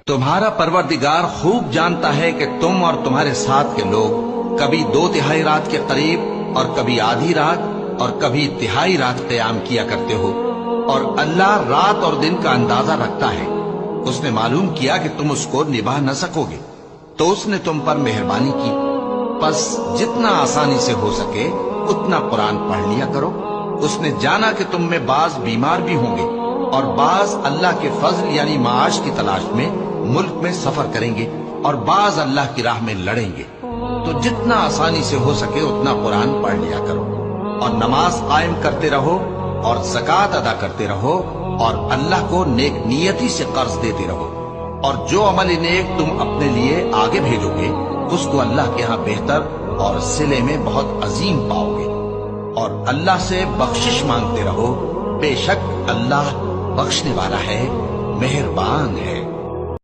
تمہارا پروردگار خوب جانتا ہے کہ تم اور تمہارے ساتھ کے لوگ کبھی 2/3 رات کے قریب اور کبھی آدھی رات اور کبھی تہائی رات قیام کیا کرتے ہو، اور اللہ رات اور دن کا اندازہ رکھتا ہے۔ اس نے معلوم کیا کہ تم اس کو نبھا نہ سکو گے تو اس نے تم پر مہربانی کی، پس جتنا آسانی سے ہو سکے اتنا قرآن پڑھ لیا کرو۔ اس نے جانا کہ تم میں بعض بیمار بھی ہوں گے اور بعض اللہ کے فضل یعنی معاش کی تلاش میں ملک میں سفر کریں گے اور بعض اللہ کی راہ میں لڑیں گے، تو جتنا آسانی سے ہو سکے اتنا قرآن پڑھ لیا کرو، اور نماز قائم کرتے رہو اور زکوٰۃ ادا کرتے رہو اور اللہ کو نیک نیتی سے قرض دیتے رہو، اور جو عمل نیک تم اپنے لیے آگے بھیجو گے اس کو اللہ کے ہاں بہتر اور صلے میں بہت عظیم پاؤ گے، اور اللہ سے بخشش مانگتے رہو، بے شک اللہ بخشنے والا ہے، مہربان ہے۔